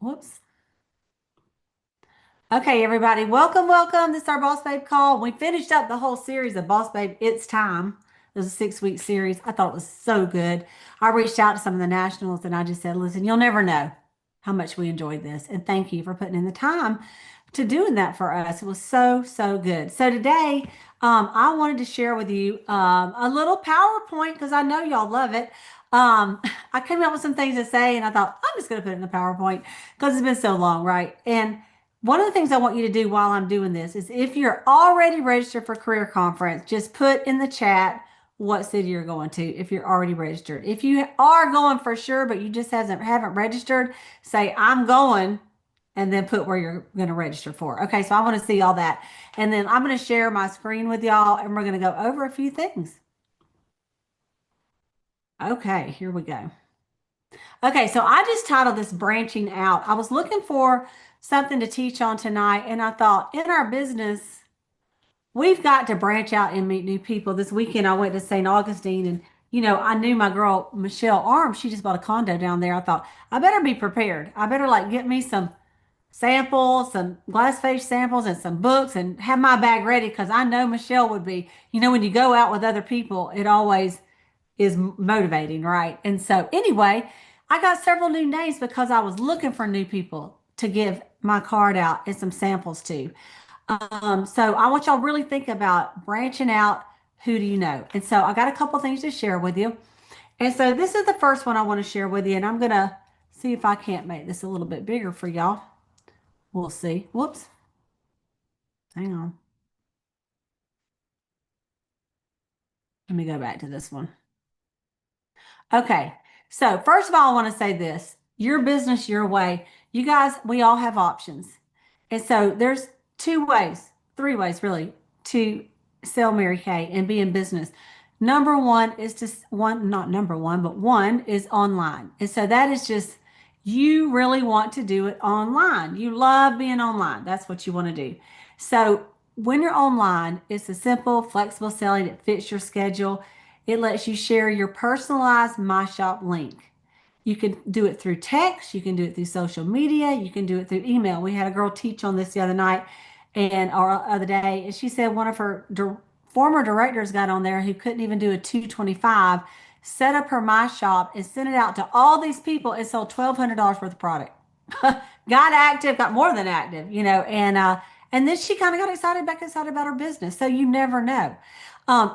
Whoops. Okay, everybody, welcome, welcome. This is our Boss Babe call. We finished up the whole series of Boss Babe It's Time. It was a 6 week series. I thought it was so good. I reached out to some of the nationals and I just said, listen, you'll never know how much we enjoyed this. And thank you for putting in the time to doing that for us. It was so, so good. So today, I wanted to share with you a little PowerPoint because I know y'all love it. I came up with some things to say and I thought, I'm just going to put it in the PowerPoint because it's been so long, right? And one of the things I want you to do while I'm doing this is if you're already registered for career conference, just put in the chat what city you're going to if you're already registered. If you are going for sure, but you just haven't registered, say I'm going and then put where you're going to register for. Okay, so I want to see all that. And then I'm going to share my screen with y'all and we're going to go over a few things. Okay, here we go. Okay, so I just titled this branching out. I was looking for something to teach on tonight, and I thought in our business, we've got to branch out and meet new people. This weekend, I went to St. Augustine, and I knew my girl Michelle Arms. She just bought a condo down there. I thought I better be prepared. I better like get me some samples, some glass face samples, and some books, and have my bag ready because I know Michelle would be. When you go out with other people, it always is motivating, right? And so, anyway, I got several new names because I was looking for new people to give my card out and some samples to. So I want y'all really think about branching out. Who do you know? And so I got a couple things to share with you. And so this is the first one I want to share with you, and I'm gonna see if I can't make this a little bit bigger for y'all. We'll see. Whoops. Hang on. Let me go back to this one. Okay. So first of all, I want to say this, your business, your way. You guys, we all have options. And so there's two ways, three ways really to sell Mary Kay and be in business. Number one is to one, not number one, but one is online. And so that is just, you really want to do it online. You love being online. That's what you want to do. So when you're online, it's a simple, flexible selling. It fits your schedule. It lets you share your personalized My Shop link. You can do it through text, you can do it through social media, you can do it through email. We had a girl teach on this the other night and or other day, and she said one of her former directors got on there who couldn't even do a 225, set up her My Shop and sent it out to all these people and sold $1,200 worth of product. Got active, got more than active, and then she kind of got excited about her business. So you never know.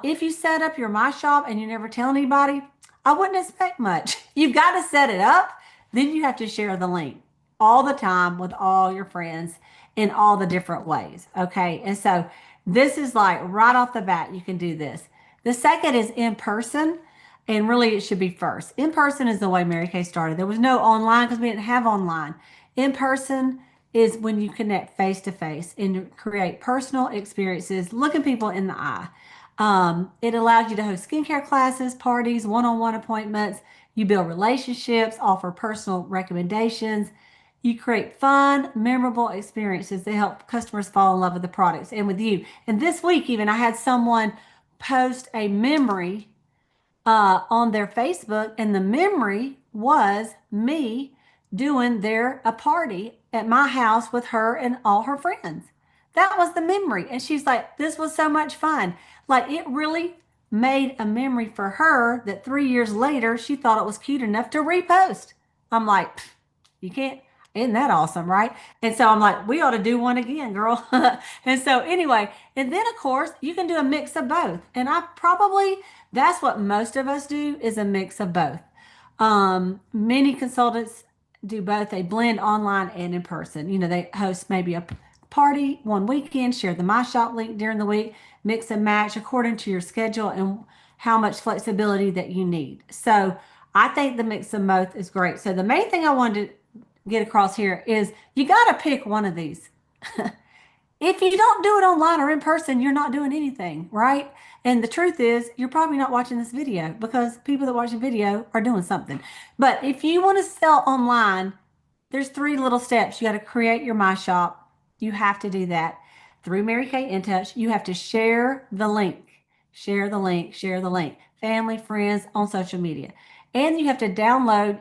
If you set up your My Shop and you never tell anybody, I wouldn't expect much. You've got to set it up, then you have to share the link all the time with all your friends in all the different ways. Okay. And so this is like right off the bat, you can do this. The second is in person. And really, it should be first. In person is the way Mary Kay started. There was no online because we didn't have online. In person is when you connect face to face and create personal experiences, looking people in the eye. It allows you to host skincare classes, parties, one-on-one appointments. You build relationships, offer personal recommendations. You create fun, memorable experiences that help customers fall in love with the products and with you. And this week, even, I had someone post a memory on their Facebook, and the memory was me doing a party at my house with her and all her friends. That was the memory. And she's like, this was so much fun. Like it really made a memory for her that 3 years later, she thought it was cute enough to repost. I'm like, you can't, isn't that awesome, right? And so I'm like, we ought to do one again, girl. And so anyway, and then of course, you can do a mix of both. And that's what most of us do is a mix of both. Many consultants do both. They blend online and in person. They host maybe a party one weekend, share the My Shop link during the week, mix and match according to your schedule and how much flexibility that you need. So I think the mix of both is great. So the main thing I wanted to get across here is you got to pick one of these. If you don't do it online or in person, you're not doing anything, right? And the truth is, you're probably not watching this video because people that watch the video are doing something. But if you want to sell online, there's three little steps. You got to create your My Shop. You have to do that through Mary Kay In Touch. You have to share the link, share the link, share the link, family, friends on social media. And you have to download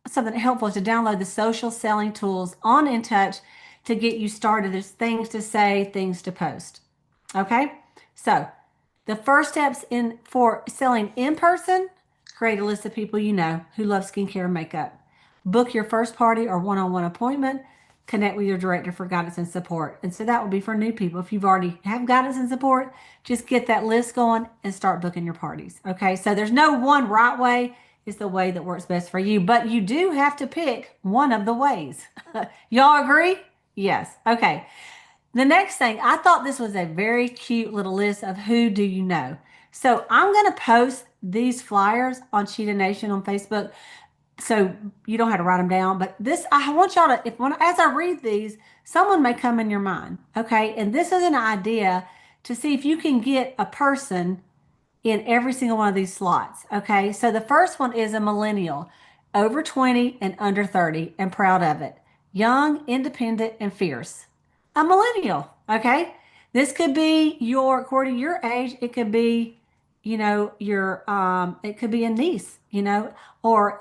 something helpful is to download the social selling tools on InTouch to get you started. There's things to say, things to post. Okay, so the first steps in for selling in person, create a list of people you know who love skincare and makeup. Book your first party or one-on-one appointment. Connect with your director for guidance and support. And so that would be for new people. If you've already have guidance and support, just get that list going and start booking your parties. Okay, so there's no one right way. It's the way that works best for you, but you do have to pick one of the ways. Y'all agree? Yes. Okay. The next thing, I thought this was a very cute little list of who do you know. So I'm going to post these flyers on Cheetah Nation on Facebook, so you don't have to write them down. But this, I want y'all to, as I read these, someone may come in your mind. Okay. And this is an idea to see if you can get a person in every single one of these slots. Okay. So the first one is a millennial, over 20 and under 30, and proud of it. Young, independent, and fierce. A millennial. Okay. This could be according to your age, it could be, it could be a niece, or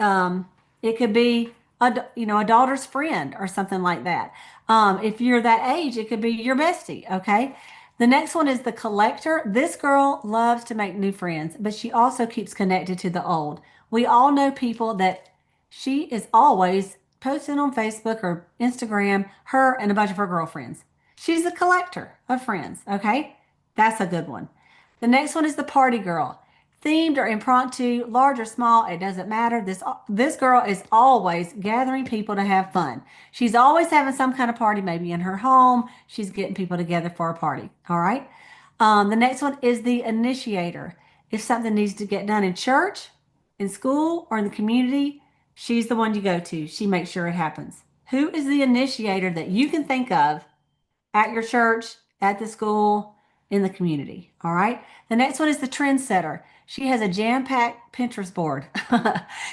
it could be a daughter's friend or something like that. If you're that age, it could be your bestie. Okay. The next one is the collector. This girl loves to make new friends, but she also keeps connected to the old. We all know people that she is always posting on Facebook or Instagram, her and a bunch of her girlfriends. She's a collector of friends. Okay. That's a good one. The next one is the party girl. Themed or impromptu, large or small, it doesn't matter. This girl is always gathering people to have fun. She's always having some kind of party, maybe in her home. She's getting people together for a party. All right. The next one is the initiator. If something needs to get done in church, in school, or in the community, she's the one you go to. She makes sure it happens. Who is the initiator that you can think of at your church, at the school, in the community? All right. The next one is the trendsetter. She has a jam-packed Pinterest board.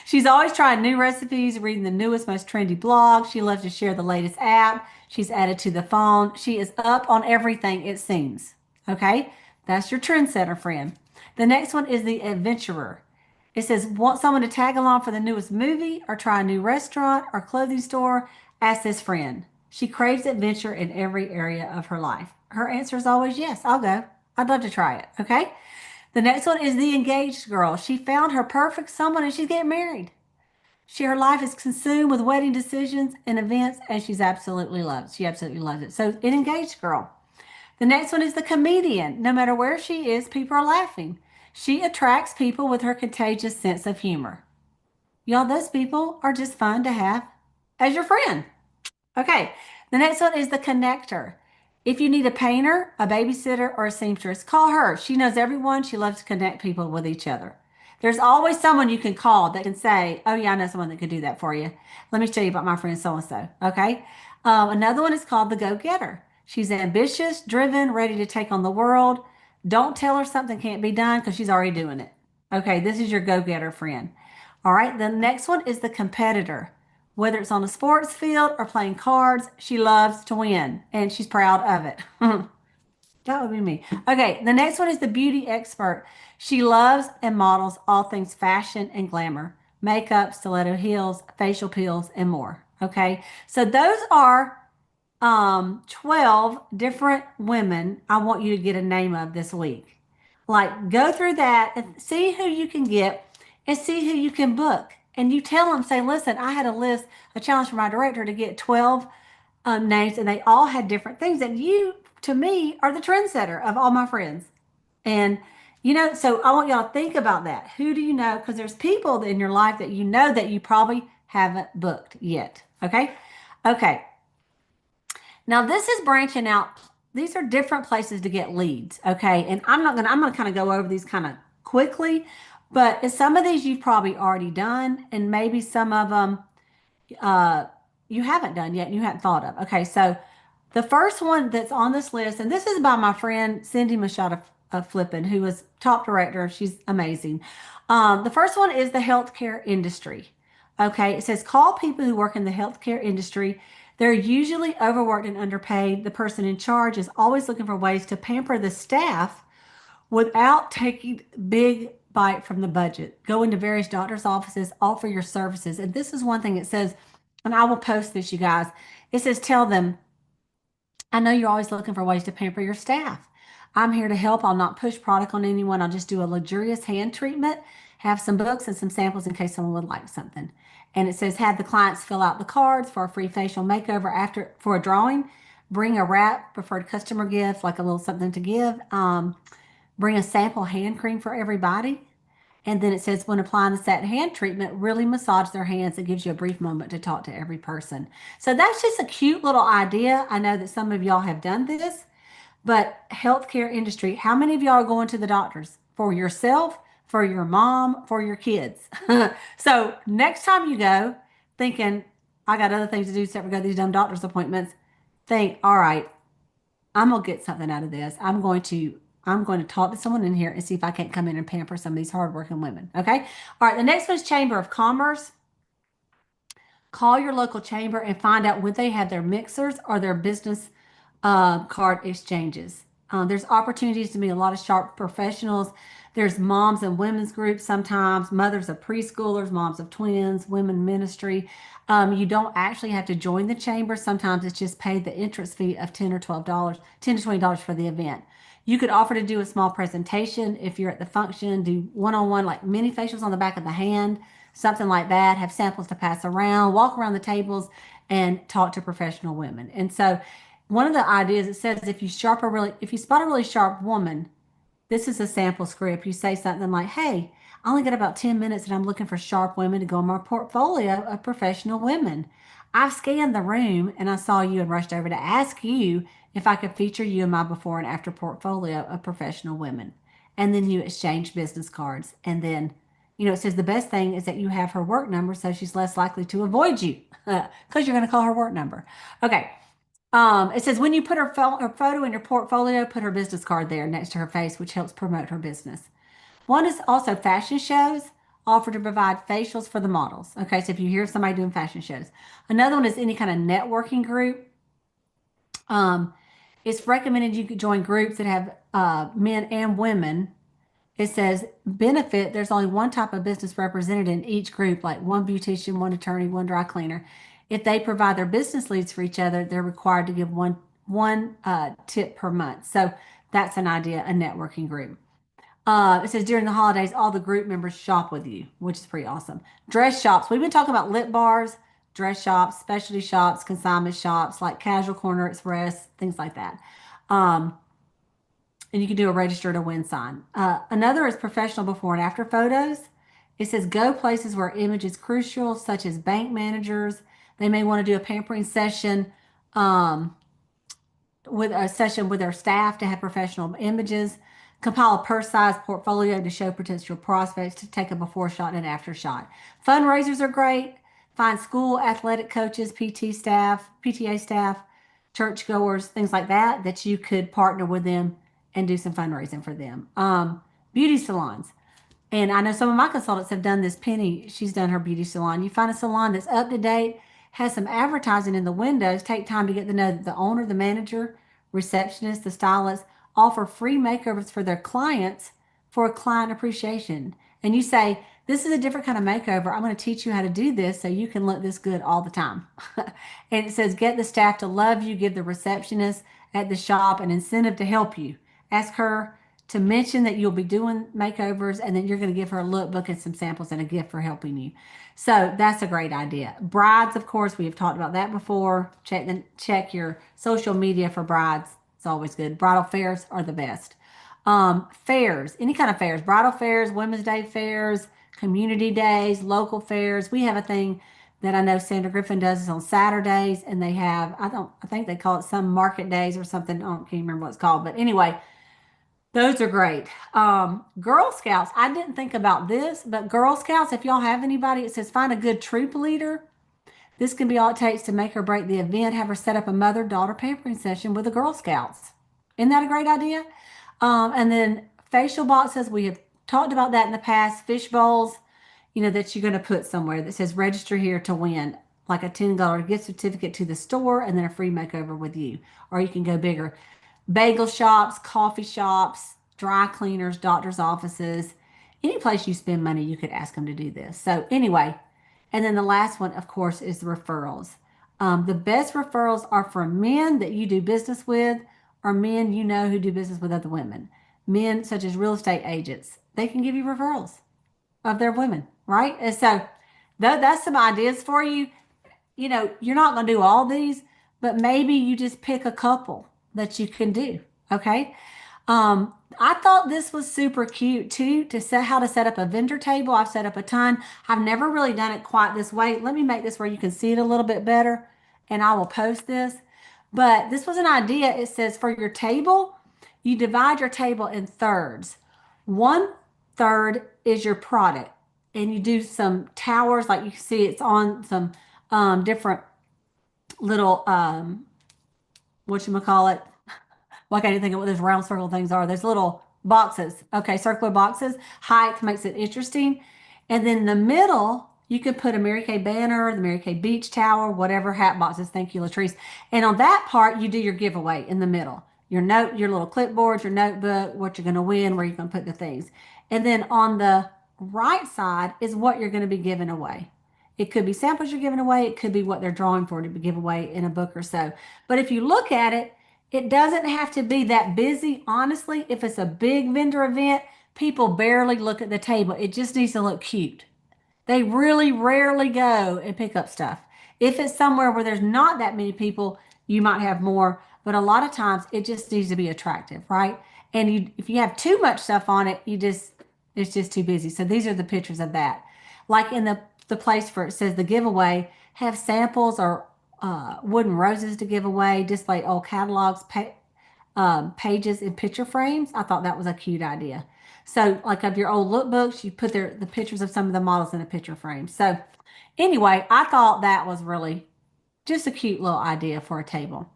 She's always trying new recipes, reading the newest, most trendy blog. She loves to share the latest app. She's added to the phone. She is up on everything, it seems. Okay. That's your trendsetter friend. The next one is the adventurer. It says, want someone to tag along for the newest movie or try a new restaurant or clothing store? Ask this friend. She craves adventure in every area of her life. Her answer is always yes, I'll go. I'd love to try it. Okay. The next one is the engaged girl. She found her perfect someone and she's getting married. Her life is consumed with wedding decisions and events, and she absolutely loves it. So an engaged girl. The next one is the comedian. No matter where she is, people are laughing. She attracts people with her contagious sense of humor. Y'all, those people are just fun to have as your friend. Okay, the next one is the connector. If you need a painter, a babysitter, or a seamstress, call her. She knows everyone. She loves to connect people with each other. There's always someone you can call that can say, oh, yeah, I know someone that can do that for you. Let me tell you about my friend so and so. Okay. Another one is called the go getter. She's ambitious, driven, ready to take on the world. Don't tell her something can't be done because she's already doing it. Okay. This is your go getter friend. All right. The next one is the competitor. Whether it's on the sports field or playing cards, she loves to win and she's proud of it. That would be me. Okay, the next one is the beauty expert. She loves and models all things fashion and glamour, makeup, stiletto heels, facial peels, and more. Okay, so those are 12 different women I want you to get a name of this week. Like, go through that and see who you can get and see who you can book. And you tell them, say, listen, I had a challenge from my director to get 12 names, and they all had different things. And you, to me, are the trendsetter of all my friends. And, so I want y'all to think about that. Who do you know? Because there's people in your life that you know that you probably haven't booked yet. Okay. Okay. Now this is branching out. These are different places to get leads. Okay. And I'm going to kind of go over these kind of quickly, but some of these you've probably already done, and maybe some of them uh, you haven't done yet and you hadn't thought of. Okay, so the first one that's on this list, and this is by my friend Cindy Machado Flippin, who is top director. She's amazing. The first one is the healthcare industry. Okay, it says call people who work in the healthcare industry. They're usually overworked and underpaid. The person in charge is always looking for ways to pamper the staff without taking big bite from the budget. Go into various doctor's offices, offer your services. And this is one thing it says, and I will post this, you guys. It says, tell them, I know you're always looking for ways to pamper your staff. I'm here to help. I'll not push product on anyone. I'll just do a luxurious hand treatment, have some books and some samples in case someone would like something. And it says, have the clients fill out the cards for a free facial makeover after for a drawing. Bring a wrap, preferred customer gift, like a little something to give. Bring a sample hand cream for everybody. And then it says, when applying the satin hand treatment, really massage their hands. It gives you a brief moment to talk to every person. So that's just a cute little idea. I know that some of y'all have done this, but healthcare industry, how many of y'all are going to the doctors for yourself, for your mom, for your kids? So next time you go, thinking, I got other things to do except for go to these dumb doctor's appointments, think, all right, I'm gonna get something out of this. I'm going to talk to someone in here and see if I can't come in and pamper some of these hardworking women. Okay. All right. The next one is Chamber of Commerce. Call your local chamber and find out when they have their mixers or their business card exchanges. There's opportunities to meet a lot of sharp professionals. There's moms and women's groups sometimes, mothers of preschoolers, moms of twins, women ministry. You don't actually have to join the chamber. Sometimes it's just pay the entrance fee of $10 or $12, $10 to $20 for the event. You could offer to do a small presentation if you're at the function, do one-on-one like mini facials on the back of the hand, something like that, have samples to pass around, walk around the tables and talk to professional women. And so one of the ideas it says if you spot a really sharp woman, this is a sample script. You say something like, hey, I only got about 10 minutes and I'm looking for sharp women to go in my portfolio of professional women. I've scanned the room and I saw you and rushed over to ask you if I could feature you in my before and after portfolio of professional women. And then you exchange business cards. And then, it says the best thing is that you have her work number so she's less likely to avoid you because you're going to call her work number. Okay. It says when you put her photo in your portfolio, put her business card there next to her face, which helps promote her business. One is also fashion shows offer to provide facials for the models. Okay, so if you hear somebody doing fashion shows. Another one is any kind of networking group. It's recommended you could join groups that have men and women. It says benefit, there's only one type of business represented in each group, like one beautician, one attorney, one dry cleaner. If they provide their business leads for each other, they're required to give one tip per month. So that's an idea, a networking group. It says during the holidays, all the group members shop with you, which is pretty awesome. Dress shops. We've been talking about lip bars, dress shops, specialty shops, consignment shops, like Casual Corner Express, things like that. Um, and you can do a register to win sign. Another is professional before and after photos. It says go places where image is crucial, such as bank managers. They may want to do a pampering session. With a session with our staff to have professional images, compile a purse-sized portfolio to show potential prospects to take a before shot and an after shot. Fundraisers are great. Find school athletic coaches, PT staff, PTA staff, churchgoers, things like that, that you could partner with them and do some fundraising for them. Beauty salons. And I know some of my consultants have done this. Penny, she's done her beauty salon. You find a salon that's up to date, has some advertising in the windows. Take time to get to know the owner, the manager, receptionist, the stylist, offer free makeovers for their clients for a client appreciation. And you say, this is a different kind of makeover. I'm going to teach you how to do this so you can look this good all the time. And it says, get the staff to love you, give the receptionist at the shop an incentive to help you. Ask her to mention that you'll be doing makeovers and then you're going to give her a lookbook and some samples and a gift for helping you. So that's a great idea. Brides, of course, we have talked about that before. Check your social media for brides. It's always good. Bridal fairs are the best. Fairs, any kind of fairs, bridal fairs, Women's Day fairs, community days, local fairs. We have a thing that I know Sandra Griffin does is on Saturdays, and they have, I think they call it some market days or something. I can't remember what it's called, but anyway, those are great. Girl Scouts, I didn't think about this, but Girl Scouts, if y'all have anybody, it says find a good troop leader. This can be all it takes to make or break the event. Have her set up a mother-daughter pampering session with the Girl Scouts. Isn't that a great idea? And then facial boxes, we have talked about that in the past. Fish bowls, that you're going to put somewhere that says register here to win, like a $10 gift certificate to the store and then a free makeover with you. Or you can go bigger. Bagel shops, coffee shops, dry cleaners, doctor's offices. any place you spend money, you could ask them to do this. So anyway, and then the last one, of course, is the referrals. The best referrals are from men that you do business with or men you know who do business with other women. Men such as real estate agents, they can give you referrals of their women, right? And so that's some ideas for you. You know, you're not going to do all these, but maybe you just pick a couple that you can do. Okay. I thought this was super cute too to set how to set up a vendor table. I've set up a ton. I've never really done it quite this way. Let me make this where you can see it a little bit better and I will post this. But this was an idea. It says for your table, you divide your table in thirds. One third is your product, and you do some towers like you can see it's on some different little what you call it, well, I can't even think of what those round circle things are. There's little boxes. Okay, circular boxes. Height makes it interesting. And then the middle, you could put a Mary Kay banner, the Mary Kay beach tower, whatever hat boxes. Thank you, Latrice. And on that part, you do your giveaway in the middle. Your note, your little clipboard, your notebook, what you're going to win, where you're going to put the things. And then on the right side is what you're going to be giving away. It could be samples you're giving away. It could be what they're drawing for to be give away in a book or so. But if you look at it, it doesn't have to be that busy. Honestly, if it's a big vendor event, people barely look at the table. It just needs to look cute. They really rarely go and pick up stuff. If it's somewhere where there's not that many people, you might have more, but a lot of times it just needs to be attractive, right? And if you have too much stuff on it, it's just too busy. So these are the pictures of that. Like in the place where it says the giveaway, have samples or wooden roses to give away, display old catalogs, pages in picture frames. I thought that was a cute idea. So, like of your old lookbooks, you put the pictures of some of the models in a picture frame. So, anyway, I thought that was really just a cute little idea for a table.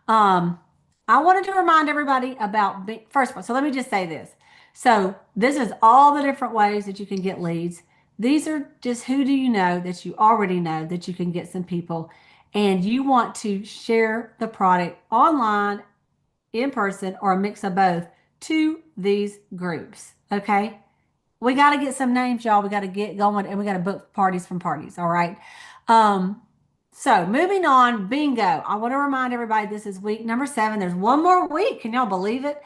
Um, I wanted to remind everybody about, first of all, so let me just say this. So this is all the different ways that you can get leads. These are just who do you know that you already know that you can get some people and you want to share the product online, in person, or a mix of both to these groups. Okay. We got to get some names, y'all. We got to get going and we got to book parties from parties. All right. Um, so moving on, bingo. I want to remind everybody this is week number 7. There's one more week. Can y'all believe it?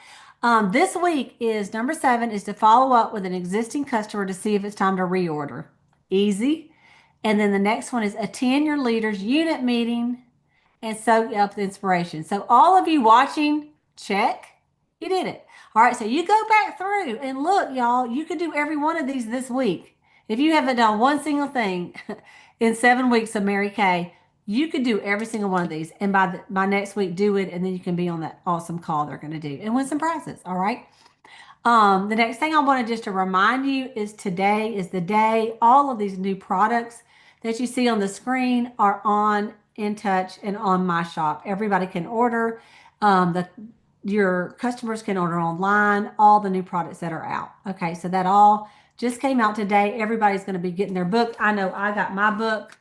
This week is number 7 is to follow up with an existing customer to see if it's time to reorder. Easy. And then the next one is attend your leader's unit meeting and soak up the inspiration. So all of you watching, check. You did it. All right, so you go back through and look, y'all. You could do every one of these this week. If you haven't done one single thing in 7 weeks of Mary Kay, you could do every single one of these. And by next week, do it, and then you can be on that awesome call they're going to do and win some prizes. All right. The next thing I wanted just to remind you is today is the day. All of these new products that you see on the screen are on In Touch and on My Shop. Everybody can order. Your customers can order online all the new products that are out. Okay, so that all just came out today. Everybody's going to be getting their book. I know I got my book.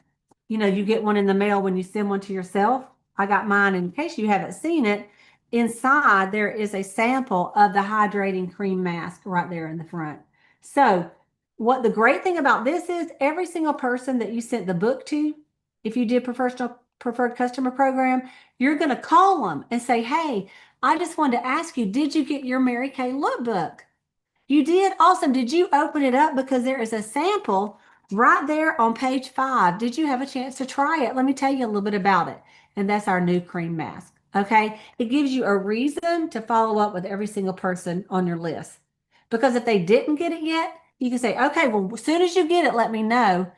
You know, you get one in the mail when you send one to yourself. I got mine. In case you haven't seen it, inside there is a sample of the hydrating cream mask right there in the front. So what the great thing about this is every single person that you sent the book to, if you did preferred customer program, you're going to call them and say, hey, I just wanted to ask you, did you get your Mary Kay lookbook? You did? Awesome. Did you open it up? Because there is a sample right there on page 5. Did you have a chance to try it? Let me tell you a little bit about it. And that's our new cream mask. Okay. It gives you a reason to follow up with every single person on your list. Because if they didn't get it yet, you can say, okay, well, as soon as you get it, let me know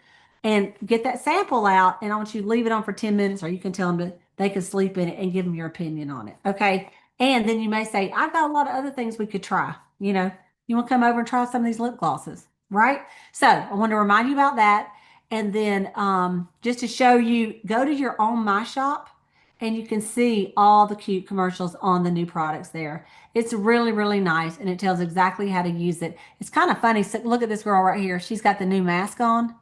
and get that sample out. And I want you to leave it on for 10 minutes, or you can tell them that they can sleep in it and give them your opinion on it. Okay. And then you may say, I've got a lot of other things we could try. You know, you want to come over and try some of these lip glosses, right? So I want to remind you about that. And then just to show you, go to your own My Shop and you can see all the cute commercials on the new products there. It's really, really nice. And it tells exactly how to use it. It's kind of funny. So look at this girl right here. She's got the new mask on.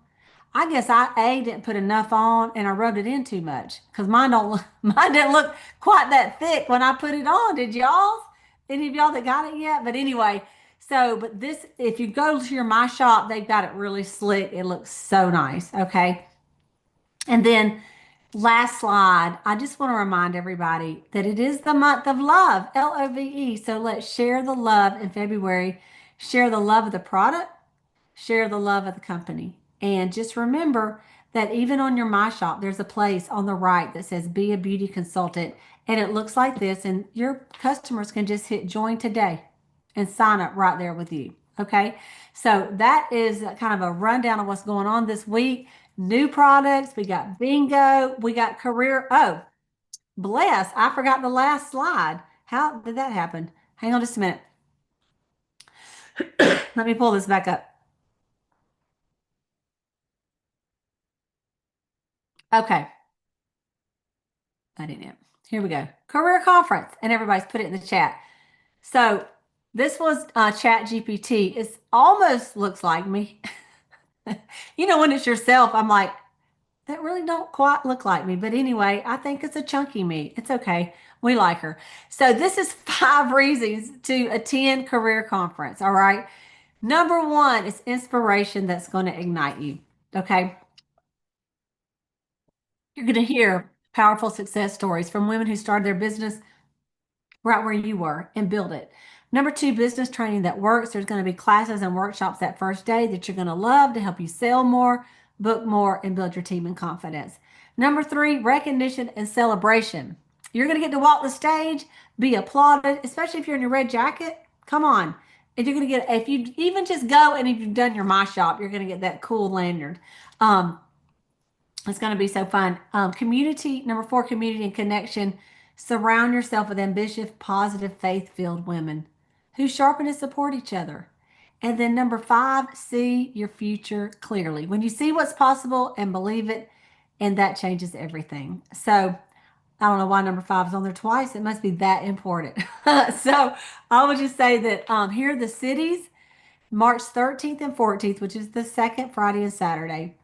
I guess I didn't put enough on and I rubbed it in too much because mine didn't look quite that thick when I put it on. Did y'all? Any of y'all that got it yet? But anyway, So, but this, if you go to your My Shop, they've got it really slick. It looks so nice. Okay. And then last slide, I just want to remind everybody that it is the month of love, LOVE. So let's share the love in February, share the love of the product, share the love of the company. And just remember that even on your My Shop, there's a place on the right that says Be a Beauty Consultant. And it looks like this. And your customers can just hit join today and sign up right there with you. Okay. So that is kind of a rundown of what's going on this week. New products. We got bingo. We got career. Oh, bless. I forgot the last slide. How did that happen? Hang on just a minute. Let me pull this back up. Okay. I didn't. Here we go. Career conference. And everybody's put it in the chat. So this was Chat GPT. It almost looks like me. When it's yourself, I'm like, that really don't quite look like me. But anyway, I think it's a chunky me. It's okay. We like her. So this is 5 reasons to attend career conference. All right. Number one is inspiration that's going to ignite you. Okay. You're going to hear powerful success stories from women who started their business right where you were and build it. Number two, business training that works. There's going to be classes and workshops that first day that you're going to love to help you sell more, book more, and build your team in confidence. Number three, recognition and celebration. You're going to get to walk the stage, be applauded, especially if you're in your red jacket. Come on. And you're going to get, if you even just go and if you've done your My Shop, you're going to get that cool lanyard. Um, it's going to be so fun. Community, number four, community and connection. Surround yourself with ambitious, positive, faith filled women who sharpen and support each other. And then number five, see your future clearly. When you see what's possible and believe it, and that changes everything. So I don't know why number five is on there twice. It must be that important. So I would just say that here are the cities. March 13th and 14th, which is the second Friday and Saturday.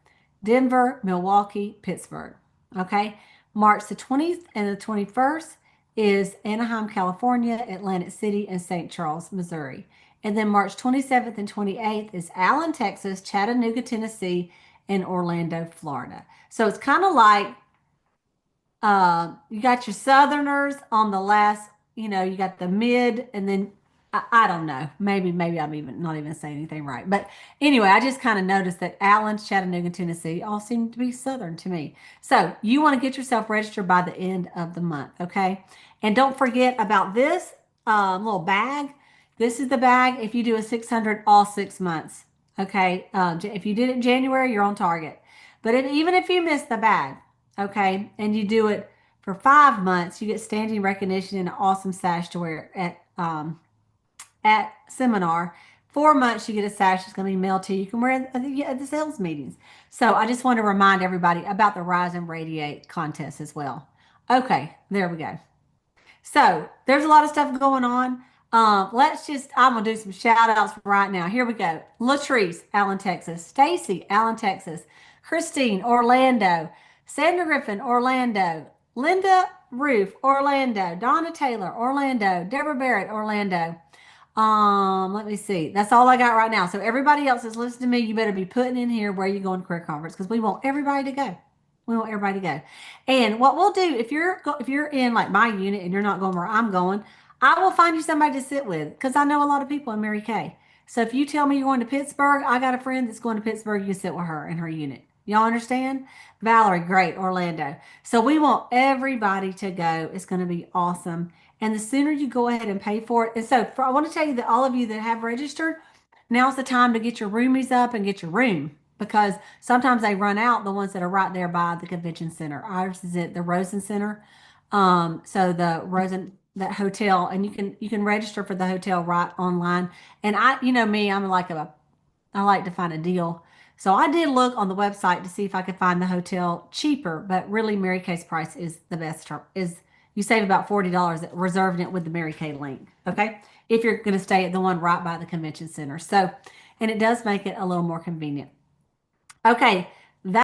Denver, Milwaukee, Pittsburgh. Okay. March the 20th and the 21st is Anaheim, California, Atlantic City, and St. Charles, Missouri. And then March 27th and 28th is Allen, Texas, Chattanooga, Tennessee, and Orlando, Florida. So it's kind of like you got your Southerners on the last, you got the mid, and then I don't know. Maybe I'm even not even saying anything right. But anyway, I just kind of noticed that Allen, Chattanooga, Tennessee all seem to be Southern to me. So you want to get yourself registered by the end of the month, okay? And don't forget about this little bag. This is the bag if you do a 600 all 6 months, okay? If you did it in January, you're on target. But even if you miss the bag, okay, and you do it for 5 months, you get standing recognition and an awesome sash to wear at seminar. 4 months, you get a sash that's going to be mailed to you. You can wear it at the sales meetings. So I just want to remind everybody about the Rise and Radiate contest as well. Okay, there we go. So there's a lot of stuff going on. I'm going to do some shout outs right now. Here we go. Latrice, Allen, Texas. Stacy, Allen, Texas. Christine, Orlando. Sandra Griffin, Orlando. Linda Roof, Orlando. Donna Taylor, Orlando. Deborah Barrett, Orlando. Let me see. That's all I got right now. So everybody else that's listening to me, you better be putting in here where you're going to career conference because we want everybody to go. We want everybody to go. And what we'll do if you're in like my unit and you're not going where I'm going, I will find you somebody to sit with because I know a lot of people in Mary Kay. So if you tell me you're going to Pittsburgh, I got a friend that's going to Pittsburgh. You sit with her in her unit. Y'all understand? Valerie, great, Orlando. So we want everybody to go. It's going to be awesome. And the sooner you go ahead and pay for it. And so I want to tell you that all of you that have registered, now's the time to get your roomies up and get your room because sometimes they run out, the ones that are right there by the convention center. Ours is at the Rosen Center. So the Rosen, that hotel, and you can register for the hotel right online. And me, I like to find a deal. So I did look on the website to see if I could find the hotel cheaper, but really Mary Kay's price is the best. Is you save about $40 reserving it with the Mary Kay link. Okay, if you're going to stay at the one right by the convention center. So, and it does make it a little more convenient. Okay,